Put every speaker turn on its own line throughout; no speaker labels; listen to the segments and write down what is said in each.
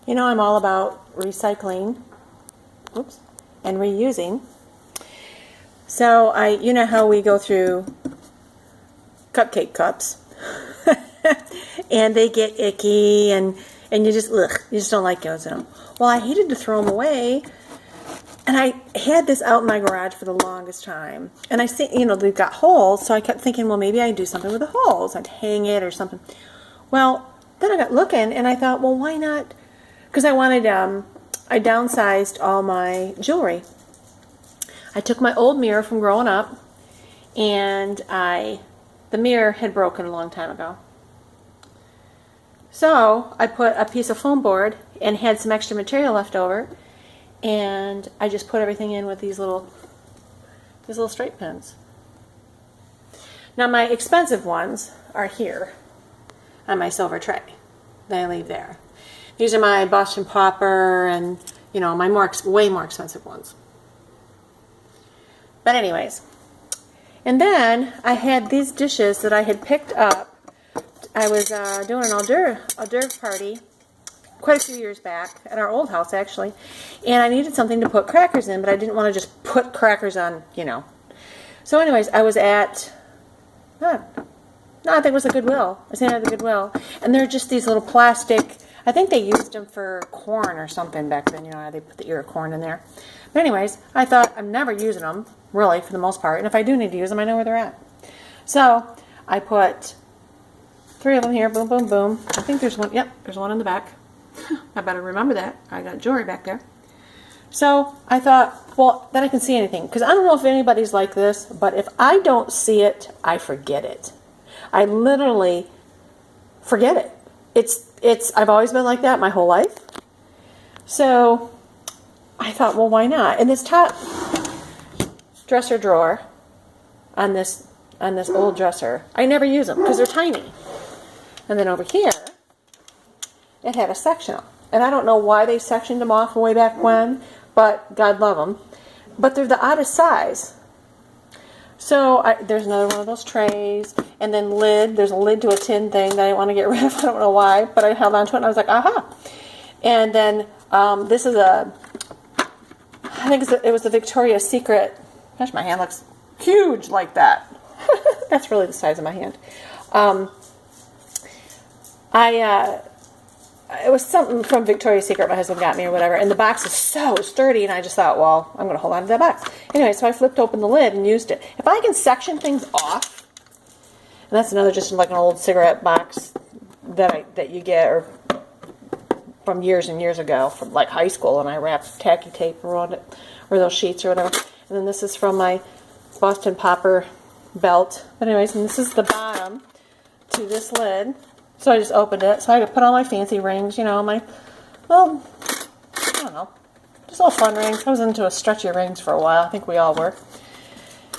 You know, I'm all about recycling, oops, and reusing. So you know how we go through cupcake cups, and they get icky, and you just don't like using them. Well, I hated to throw them away, and I had this out in my garage for the longest time, and I see, you know, they've got holes, so I kept thinking, well, maybe I'd do something with the holes. I'd hang it or something. Well, then I got looking, and I thought, well, why not? Because I wanted, I downsized all my jewelry. I took my old mirror from growing up, and the mirror had broken a long time ago. So I put a piece of foam board and had some extra material left over, and I just put everything in with these little straight pins. Now my expensive ones are here on my silver tray that I leave there. These are my Boston Popper and, you know, my way more expensive ones. But anyways, and then I had these dishes that I had picked up. I was doing an hors d'oeuvre party quite a few years back at our old house, actually, and I needed something to put crackers in, but I didn't want to just put crackers on, you know. So anyways, I was at, I think it was a Goodwill. I was at the Goodwill, and they're just these little plastic, I think they used them for corn or something back then, you know, how they put the ear of corn in there. But anyways, I thought I'm never using them, really, for the most part, and if I do need to use them, I know where they're at. So I put 3 of them here, boom, boom, boom. I think there's one, yep, there's one in the back. I better remember that. I got jewelry back there. So I thought, well, then I can see anything. Because I don't know if anybody's like this, but if I don't see it, I forget it. I literally forget it. I've always been like that my whole life. So I thought, well, why not? In this top dresser drawer on this old dresser, I never use them because they're tiny. And then over here, it had a section. And I don't know why they sectioned them off way back when, but God love them. But they're the oddest size. So there's another one of those trays. And then there's a lid to a tin thing that I want to get rid of. I don't know why, but I held on to it and I was like, aha. And then this is I think it was the Victoria's Secret. Gosh, my hand looks huge like that. That's really the size of my hand. It was something from Victoria's Secret my husband got me or whatever, and the box is so sturdy, and I just thought, well, I'm going to hold on to that box. Anyway, so I flipped open the lid and used it. If I can section things off, and that's another just like an old cigarette box that you get or from years and years ago, from like high school, and I wrapped tacky tape around it, or those sheets or whatever. And then this is from my Boston Popper belt. But anyways, and this is the bottom to this lid. So I just opened it. So I could put all my fancy rings, you know, my, well, I don't know, just little fun rings. I was into a stretchy rings for a while. I think we all were.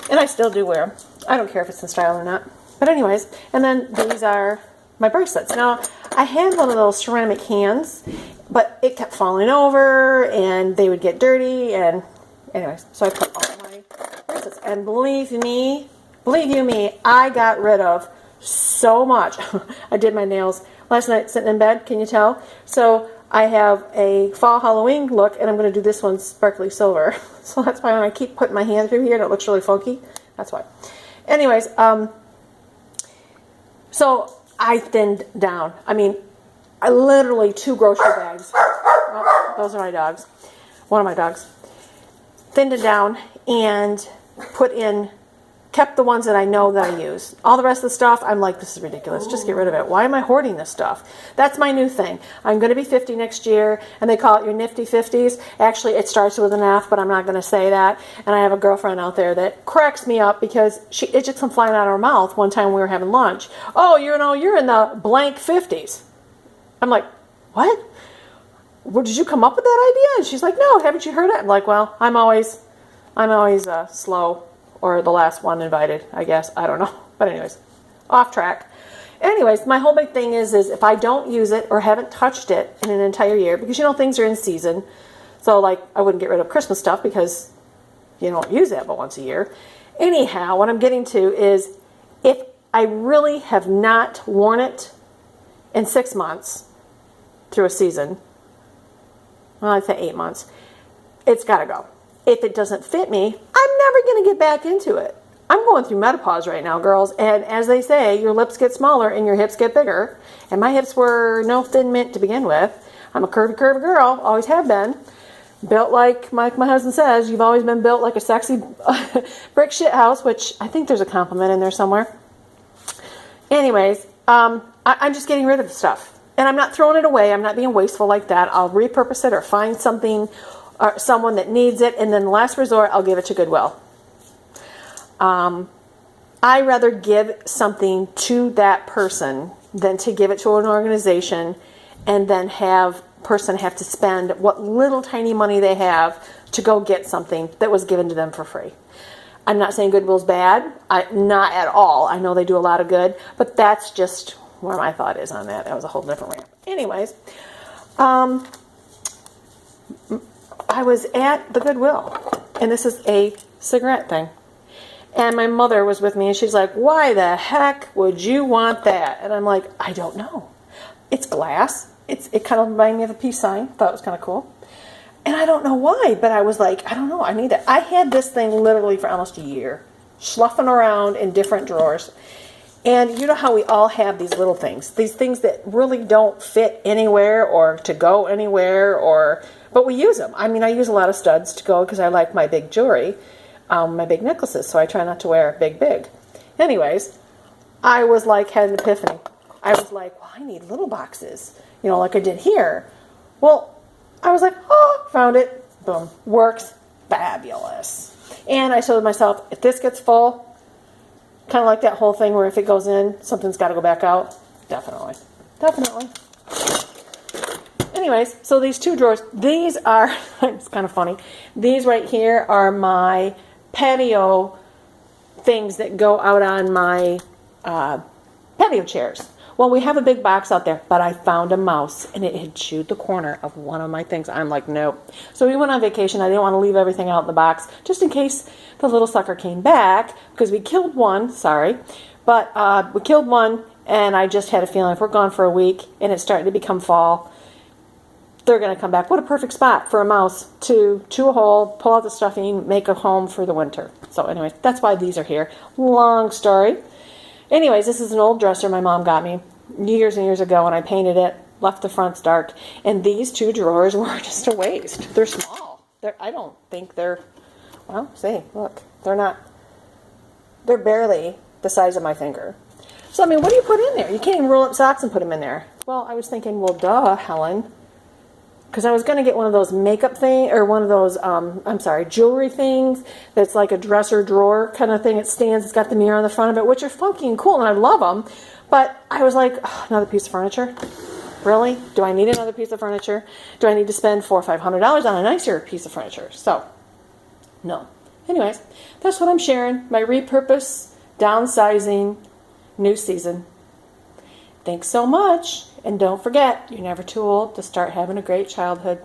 And I still do wear them. I don't care if it's in style or not. But anyways, and then these are my bracelets. Now, I had one of those ceramic hands, but it kept falling over, and they would get dirty, and anyways, so I put all my bracelets. And believe you me, I got rid of so much. I did my nails last night sitting in bed, can you tell? So I have a fall Halloween look, and I'm going to do this one sparkly silver. So that's why when I keep putting my hand through here and it looks really funky, that's why. Anyways, so I thinned down. I mean, I literally 2 grocery bags. Oh, those are my dogs. One of my dogs. Thinned it down and kept the ones that I know that I use. All the rest of the stuff, I'm like, this is ridiculous. Just get rid of it. Why am I hoarding this stuff? That's my new thing. I'm going to be 50 next year, and they call it your nifty 50s. Actually, it starts with an F, but I'm not going to say that. And I have a girlfriend out there that cracks me up because it just come flying out of her mouth one time we were having lunch. Oh, you're in the blank 50s. I'm like, what? Where did you come up with that idea? And she's like, no, haven't you heard it? I'm like, well, I'm always slow. Or the last one invited, I guess. I don't know. But anyways, off track. Anyways, my whole big thing is if I don't use it or haven't touched it in an entire year, because, you know, things are in season. So, like, I wouldn't get rid of Christmas stuff because you don't use that but once a year. Anyhow, what I'm getting to is if I really have not worn it in 6 months through a season, well, I'd say 8 months. It's got to go. If it doesn't fit me, I'm never going to get back into it. I'm going through menopause right now, girls, and as they say, your lips get smaller and your hips get bigger, and my hips were no thin mint to begin with. I'm a curvy girl, always have been. Built like my husband says, you've always been built like a sexy brick shit house, which I think there's a compliment in there somewhere. Anyways, I'm just getting rid of the stuff. And I'm not throwing it away. I'm not being wasteful like that. I'll repurpose it or find something or someone that needs it. And then the last resort, I'll give it to Goodwill. I rather give something to that person than to give it to an organization and then have person have to spend what little tiny money they have to go get something that was given to them for free. I'm not saying Goodwill's bad. Not at all. I know they do a lot of good, but that's just where my thought is on that. That was a whole different rant. Anyways, I was at the Goodwill, and this is a cigarette thing. And my mother was with me, and she's like, why the heck would you want that? And I'm like, I don't know. It's glass. It kind of reminded me of a peace sign. Thought it was kind of cool. And I don't know why, but I was like, I don't know. I need it. I had this thing literally for almost a year, sloughing around in different drawers. And you know how we all have these little things, these things that really don't fit anywhere or to go anywhere, but we use them. I mean, I use a lot of studs to go because I like my big jewelry, my big necklaces, so I try not to wear big. Anyways, I was like, had an epiphany. I was like, well, I need little boxes, like I did here. Well, I was like, oh, found it. Boom. Works. Fabulous. And I told myself, if this gets full, kind of like that whole thing where if it goes in, something's got to go back out. Definitely. Anyways, so these two drawers, these are, it's kind of funny. These right here are my patio things that go out on my patio chairs. Well, we have a big box out there, but I found a mouse, and it had chewed the corner of one of my things. I'm like, nope. So we went on vacation. I didn't want to leave everything out in the box, just in case the little sucker came back, because we killed one, sorry. But we killed one, and I just had a feeling if we're gone for a week, and it's starting to become fall, they're going to come back. What a perfect spot for a mouse to chew a hole, pull out the stuffing, make a home for the winter. So anyway, that's why these are here. Long story. Anyways, this is an old dresser my mom got me years and years ago, and I painted it, left the fronts dark, and these two drawers were just a waste. They're small. I don't think they're, well, see, look, they're barely the size of my finger. So, I mean, what do you put in there? You can't even roll up socks and put them in there. Well, I was thinking, well, duh, Helen, because I was going to get one of those makeup thing, or one of those, jewelry things that's like a dresser drawer kind of thing. It stands, it's got the mirror on the front of it, which are funky and cool, and I love them. But I was like, oh, another piece of furniture? Really? Do I need another piece of furniture? Do I need to spend $400 or $500 on a nicer piece of furniture? So, no. Anyways, that's what I'm sharing. My repurpose, downsizing, new season. Thanks so much. And don't forget, you're never too old to start having a great childhood.